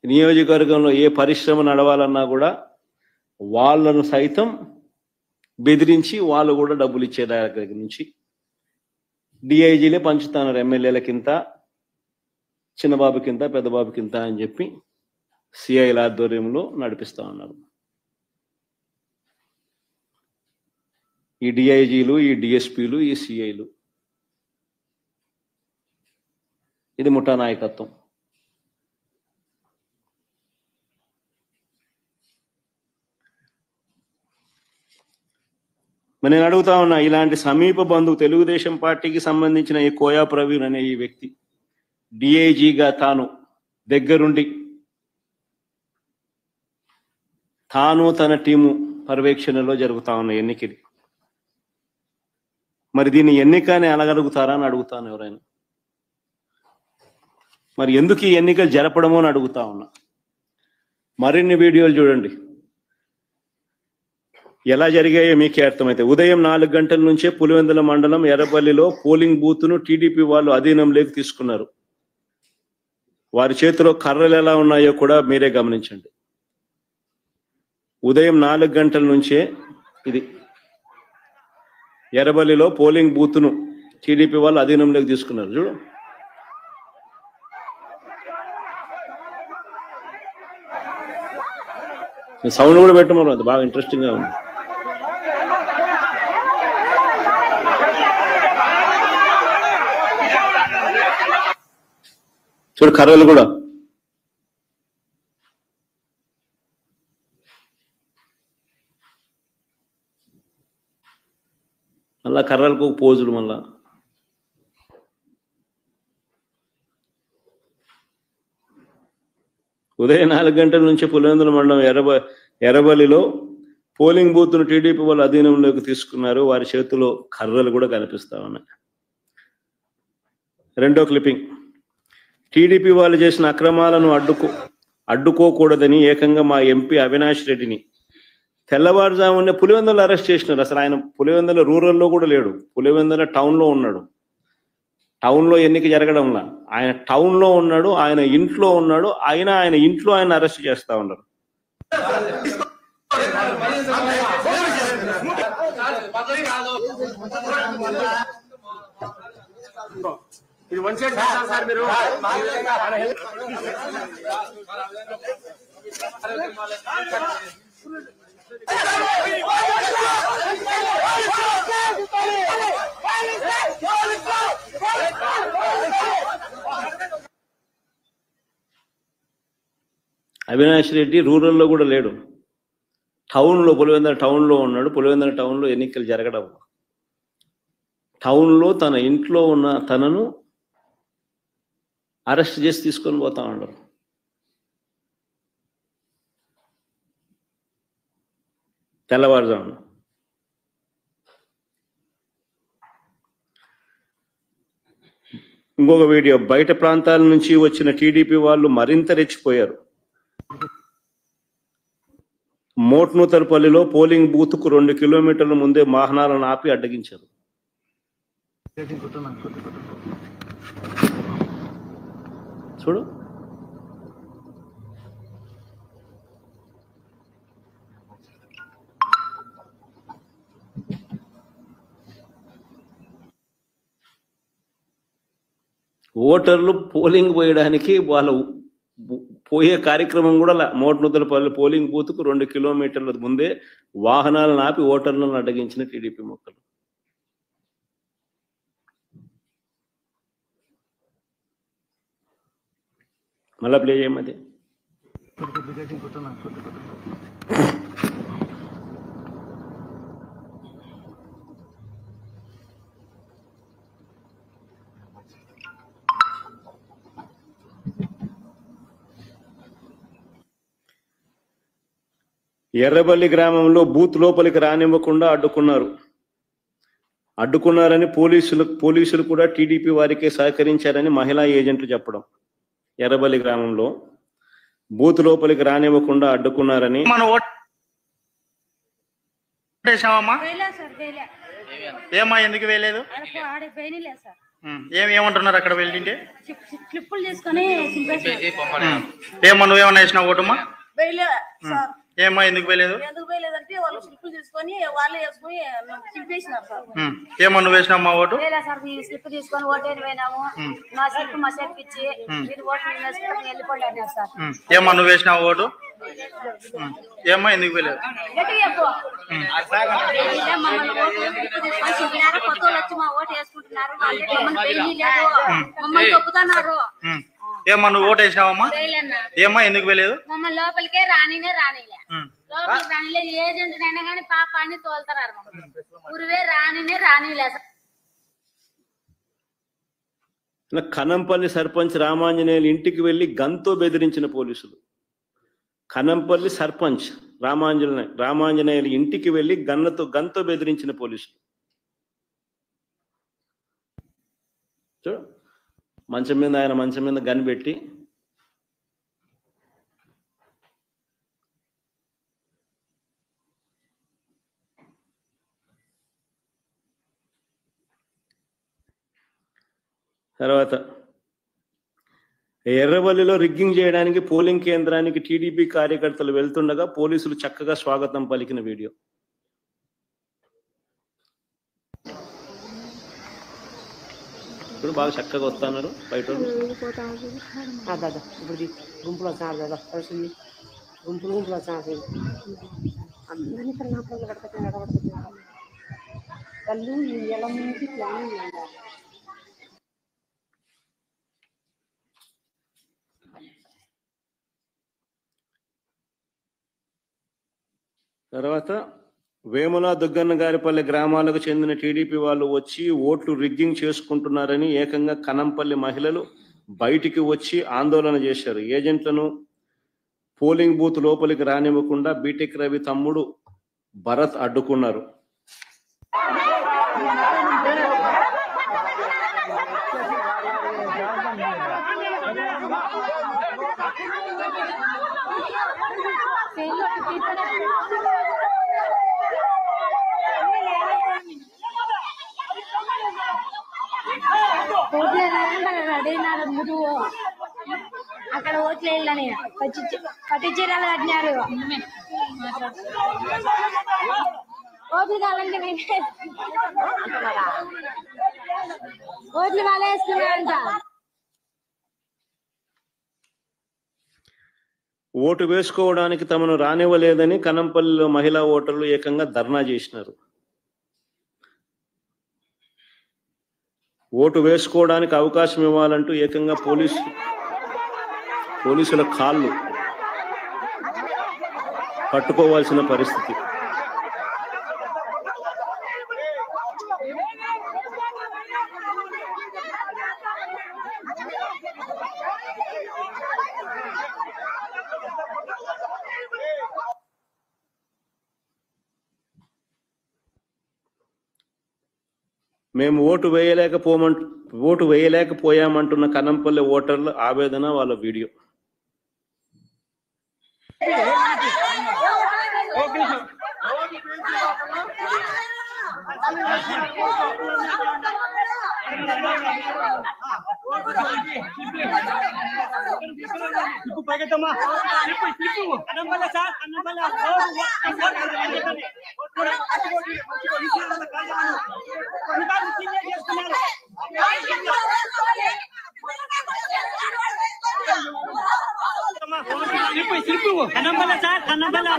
నియోజకవర్గంలో ఏ పరిశ్రమ నడవాలన్నా కూడా వాళ్ళను సైతం బెదిరించి వాళ్ళు కూడా డబ్బులు ఇచ్చే దగ్గర నుంచి డిఐజీలే పంచుతున్నారు. ఎమ్మెల్యేలకింత, చిన్నబాబుకింత, పెద్దబాబుకింత అని చెప్పి సిఐల ఆధ్వర్యంలో నడిపిస్తూ ఉన్నారు. ఈ డిఐజీలు, ఈ డిఎస్పీలు, ఈ సిఐలు, ఇది ముఠా నాయకత్వం. మరి నేను అడుగుతా ఉన్నా, ఇలాంటి సమీప బంధువు తెలుగుదేశం పార్టీకి సంబంధించిన ఈ కోయా ప్రవీణ్ అనే ఈ వ్యక్తి డిఐజీగా తాను దగ్గరుండి తాను తన టీము పర్యవేక్షణలో జరుగుతా ఉన్న ఎన్నికలు, మరి దీన్ని ఎన్నికని అనగలుగుతారా అని అడుగుతాను ఎవరైనా. మరి ఎందుకు ఈ ఎన్నికలు జరపడమో అని అడుగుతా ఉన్నా. మరిన్ని వీడియోలు చూడండి ఎలా జరిగాయో మీకే అర్థమైతే. ఉదయం 4 గంటల నుంచే పులివెందుల మండలం ఎర్రపల్లిలో పోలింగ్ బూత్ను టీడీపీ వాళ్ళు అధీనంలోకి తీసుకున్నారు. వారి చేతిలో కర్రలు ఎలా ఉన్నాయో కూడా మీరే గమనించండి. ఉదయం 4 గంటల నుంచే ఇది ఎర్రపల్లిలో పోలింగ్ బూత్ను టీడీపీ వాళ్ళు అధీనంలోకి తీసుకున్నారు. చూడు, సౌండ్ కూడా పెట్టమన్నారు, అది బాగా ఇంట్రెస్టింగ్ గా ఉంది. చూడు కర్రలు కూడా. మళ్ళా కర్రలకు పోజులు. మళ్ళా ఉదయం 4 గంటల నుంచి పులివెందుల మండలం ఎర్రబల్లిలో పోలింగ్ బూత్ను టీడీపీ వాళ్ళు అధీనంలోకి తీసుకున్నారు. వారి చేతిలో కర్రలు కూడా కనిపిస్తా ఉన్నాయి. రెండో క్లిప్పింగ్. టీడీపీ వాళ్ళు చేసిన అక్రమాలను అడ్డుకోకూడదని ఏకంగా మా ఎంపీ అవినాష్ రెడ్డిని తెల్లవారుజామునే పులివెందులో అరెస్ట్ చేసినారు. అసలు ఆయన పులివెందుల రూరల్లో కూడా లేడు, పులివెందుల టౌన్లో ఉన్నాడు. టౌన్లో ఎన్నిక జరగడంలా ఆయన టౌన్లో ఉన్నాడు, ఆయన ఇంట్లో ఉన్నాడు. ఆయన ఇంట్లో ఆయన అరెస్ట్ చేస్తా ఉన్నారు. అవినాష్ రెడ్డి రూరల్లో కూడా లేడు, టౌన్లో పులివెందుల టౌన్లో ఉన్నాడు. పులివెందుల టౌన్లో ఎన్నికలు జరగడం, టౌన్లో తన ఇంట్లో ఉన్న తనను అరెస్ట్ చేసి తీసుకొని పోతా ఉన్నారు. తెల్లవారుజామున. ఇంకొక వీడియో. బయట ప్రాంతాల నుంచి వచ్చిన టీడీపీ వాళ్ళు మరింత రెచ్చిపోయారు. మోట్నూతలపల్లిలో పోలింగ్ బూత్కు 2 కిలోమీటర్ల ముందే వాహనాలను ఆపి అడ్డగించారు. చూడు, ఓటర్లు పోలింగ్ పోయడానికి వాళ్ళ పోయే కార్యక్రమం కూడా మోట్నూతలపల్లి పోలింగ్ బూత్కు 2 కిలోమీటర్ల ముందే వాహనాలను ఆపి ఓటర్లను అడ్డగించిన టీడీపీ మొక్కలు. మళ్ళా ప్లే చేయమది. ఎర్రబల్లి గ్రామంలో బూత్ లోపలికి రానివ్వకుండా అడ్డుకున్నారని పోలీసులు కూడా టీడీపీ వారికే సహకరించారని మహిళా ఏజెంట్లు చెప్పడం. ఎర్రబల్లి గ్రామంలో బూత్ లోపలికి రానివ్వకుండా అడ్డుకున్నారని. ఏమా ఎందుకు వేయలేదు? ఏమంటున్నారు అక్కడ వెళ్ళింటే? క్లిప్పులు తీసుకొని ఏమో నువ్వేమన్నా వేసినావు ఓటమ్మా? ఏమో ఎందుకు వేయలేదు? అంటే వాళ్ళు స్లిప్పులు తీసుకొని వాళ్ళే వేసుకొని చింపేసినారు సార్. ఏమో నువ్వు వేసినావు ఓటు? సార్ స్లిప్ తీసుకొని ఓటేని పోయినాము, మా స్లిప్ మా చేతికి ఇచ్చి మీరు ఓటు వేసుకొని వెళ్ళిపోండి అన్నారు సార్. ఏమో నువ్వు వేసినావు ఓటు? ఏమో ఎందుకు వేయలేదు? కొత్త వాళ్ళు వచ్చి మా ఓటు వేసుకుంటున్నారు, మమ్మల్ని తొక్కుతున్నారు. ఏమో నువ్వు ఓటు వేసినావమ్మా? ఏమో ఎందుకు వేయలేదు? మమ్మల్ని లోపలికే రానిలే లోపలికి రానిలే. ఏజెంట్ అయినా కానీ పాప అని తోలుతున్నారు, ఊరివే రానిలే. కనంపల్లి సర్పంచ్ రామాంజనేయులు ఇంటికి వెళ్లి గన్తో బెదిరించిన పోలీసులు. కనంపల్లి సర్పంచ్ రామాంజనేయులు ఇంటికి వెళ్లి గన్తో బెదిరించిన పోలీసులు. చూడు, ఆయన మంచం మీద గన్ పెట్టి తర్వాత ఎర్రవల్లిలో రిగ్గింగ్ చేయడానికి పోలింగ్ కేంద్రానికి టీడీపీ కార్యకర్తలు వెళ్తుండగా పోలీసులు చక్కగా స్వాగతం పలికిన వీడియో. ఇప్పుడు బాగా చక్కగా వస్తున్నారు బయట. గుంపులో తర్వాత వేముల దుగ్గన్న గారిపల్లి గ్రామాలకు చెందిన టీడీపీ వాళ్ళు వచ్చి ఓట్లు రిగ్గింగ్ చేసుకుంటున్నారని ఏకంగా కనంపల్లి మహిళలు బయటికి వచ్చి ఆందోళన చేశారు. ఏజెంట్లను పోలింగ్ బూత్ లోపలికి రానివ్వకుండా బీటెక్ రవి తమ్ముడు భరత్ అడ్డుకున్నారు. అక్కడ ఓట్లు వేయాలని పట్టు చీరలు కట్టినారు. ఓట్లు కావాలంటే ఓట్లు వాళ్ళే వేసుకున్నారంట. ఓటు వేసుకోవడానికి తమను రానివ్వలేదని కనంపల్లిలో మహిళా ఓటర్లు ఏకంగా ధర్నా చేసినారు. ఓటు వేసుకోవడానికి అవకాశం ఇవ్వాలంటూ ఏకంగా పోలీసుల కాళ్ళు పట్టుకోవాల్సిన పరిస్థితి. మేము ఓటు వేయలేకపోయామంటున్న కనంపల్లి ఓటర్ల ఆవేదన, వాళ్ళ వీడియో. కనంపల్లి సార్, కనంపల్లి